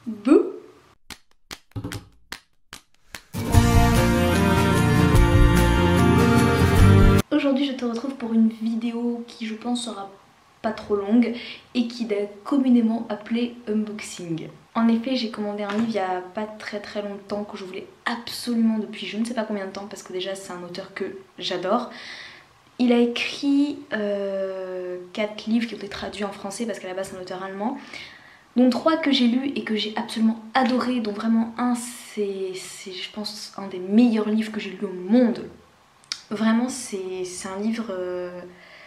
Bouh. Aujourd'hui je te retrouve pour une vidéo qui je pense sera pas trop longue et qui est communément appelée unboxing. En effet j'ai commandé un livre il y a pas très longtemps que je voulais absolument depuis je ne sais pas combien de temps parce que déjà c'est un auteur que j'adore. Il a écrit 4 livres qui ont été traduits en français parce qu'à la base c'est un auteur allemand, dont 3 que j'ai lus et que j'ai absolument adoré, dont vraiment un c'est je pense un des meilleurs livres que j'ai lus au monde. Vraiment c'est un livre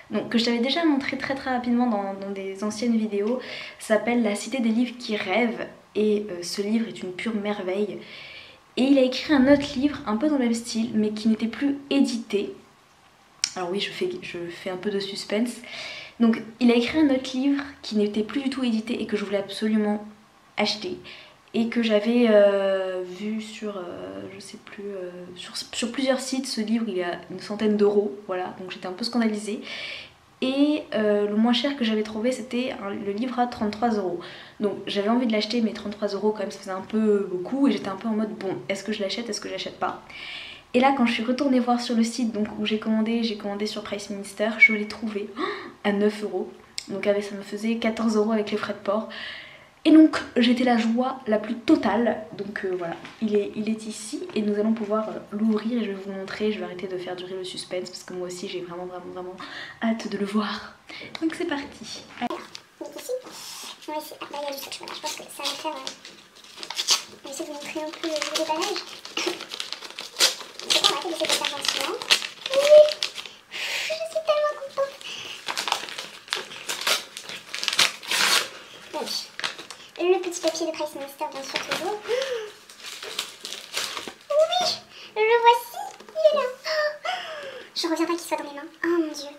donc, que je t'avais déjà montré très rapidement dans des anciennes vidéos. Ça s'appelle La Cité des livres qui rêvent et ce livre est une pure merveille. Et il a écrit un autre livre un peu dans le même style mais qui n'était plus édité. Alors oui je fais un peu de suspense. Donc il a écrit un autre livre qui n'était plus du tout édité et que je voulais absolument acheter. Et que j'avais vu sur, je sais plus, sur plusieurs sites. Ce livre il a une centaine d'euros, voilà, donc j'étais un peu scandalisée. Et le moins cher que j'avais trouvé c'était le livre à 33 euros. Donc j'avais envie de l'acheter mais 33 euros quand même ça faisait un peu beaucoup. Et j'étais un peu en mode bon est-ce que je l'achète, est-ce que je l'achète pas. Et là quand je suis retournée voir sur le site donc, où j'ai commandé sur Price Minister, je l'ai trouvé à 9 euros. Donc ça me faisait 14 euros avec les frais de port. Et donc j'étais la joie la plus totale, donc voilà, il est ici et nous allons pouvoir l'ouvrir et je vais vous montrer, je vais arrêter de faire durer le suspense parce que moi aussi j'ai vraiment hâte de le voir. Donc c'est parti. Alors, donc ici, on va essayer, ah bah il y a du scotch, voilà, je pense que ça va faire, on va essayer de vous montrer un peu le déballage. C'est quoi, on va essayer de faire gentiment. Oui, je suis tellement contente. Donc, le petit papier de Price Minister, bien sûr, toujours. Oui, le voici, il est là. Je reviens pas qu'il soit dans mes mains. Oh mon dieu.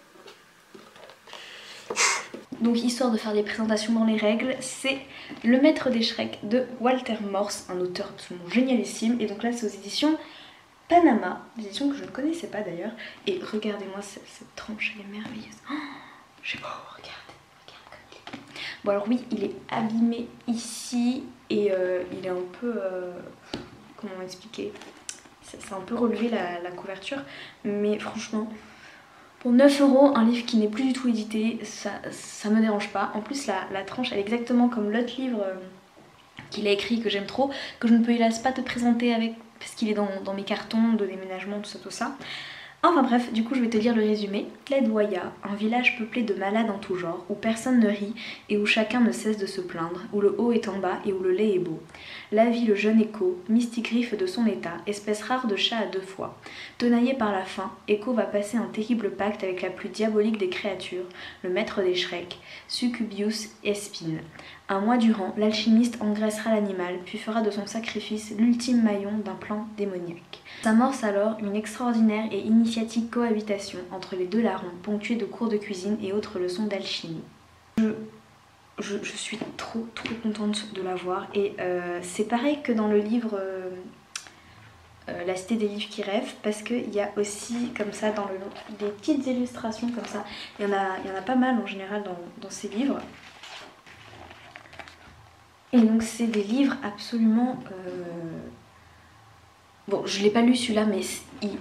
Donc histoire de faire des présentations dans les règles, c'est Le Maître des Shrek de Walter Morse, un auteur absolument génialissime. Et donc là c'est aux éditions Panama, des éditions que je ne connaissais pas d'ailleurs. Et regardez-moi cette tranche, elle est merveilleuse. Oh, je sais pas, regardez. Bon alors oui, il est abîmé ici et il est un peu... comment expliquer, c'est un peu relevé la couverture, mais franchement, pour 9 euros, un livre qui n'est plus du tout édité, ça me dérange pas. En plus la tranche elle est exactement comme l'autre livre qu'il a écrit que j'aime trop, que je ne peux hélas pas te présenter avec, parce qu'il est dans mes cartons de déménagement, tout ça. Enfin bref, du coup je vais te lire le résumé. Tledwaya, un village peuplé de malades en tout genre, où personne ne rit et où chacun ne cesse de se plaindre, où le haut est en bas et où le lait est beau. La vie le jeune Echo, mystigrife de son état, espèce rare de chat à 2 fois. Tenaillé par la faim, Echo va passer un terrible pacte avec la plus diabolique des créatures, le maître des Shrek, Succubius Espine. Un mois durant, l'alchimiste engraissera l'animal, puis fera de son sacrifice l'ultime maillon d'un plan démoniaque. S'amorce alors une extraordinaire et initiatique cohabitation entre les deux larrons, ponctuée de cours de cuisine et autres leçons d'alchimie. Je suis trop contente de la voir et c'est pareil que dans le livre La Cité des livres qui rêvent, parce qu'il y a aussi comme ça dans des petites illustrations comme ça, il y en a pas mal en général dans ces livres. Et donc c'est des livres absolument... Bon, je l'ai pas lu celui-là, mais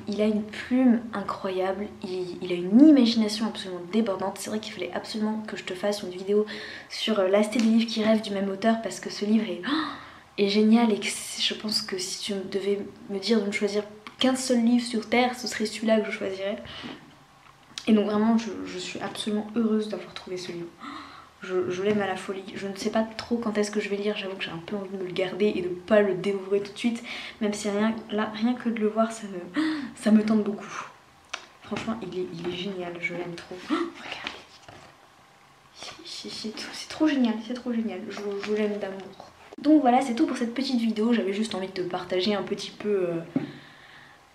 il a une plume incroyable, il a une imagination absolument débordante. C'est vrai qu'il fallait absolument que je te fasse une vidéo sur La Cité des livres qui rêvent du même auteur, parce que ce livre est génial et que je pense que si tu devais me dire de ne choisir qu'un seul livre sur Terre, ce serait celui-là que je choisirais. Et donc vraiment, je suis absolument heureuse d'avoir trouvé ce livre. Je l'aime à la folie. Je ne sais pas trop quand est-ce que je vais lire, j'avoue que j'ai un peu envie de me le garder et de pas le dévorer tout de suite, même si rien que de le voir ça me tente beaucoup. Franchement il est génial, je l'aime trop. Regardez, c'est trop génial, je l'aime d'amour. Donc voilà, c'est tout pour cette petite vidéo, j'avais juste envie de te partager un petit peu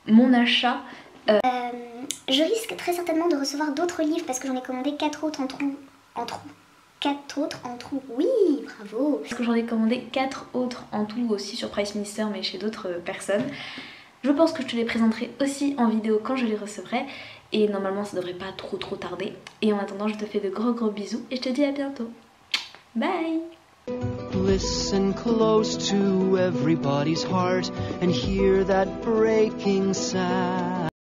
mon achat. Je risque très certainement de recevoir d'autres livres parce que j'en ai commandé 4 autres en trou. 4 autres en tout, oui, bravo. Parce que j'en ai commandé 4 autres en tout aussi sur Price Minister mais chez d'autres personnes. Je pense que je te les présenterai aussi en vidéo quand je les recevrai. Et normalement ça devrait pas trop tarder. Et en attendant je te fais de gros bisous et je te dis à bientôt. Bye. listen close to everybody's heart and hear that breaking sound.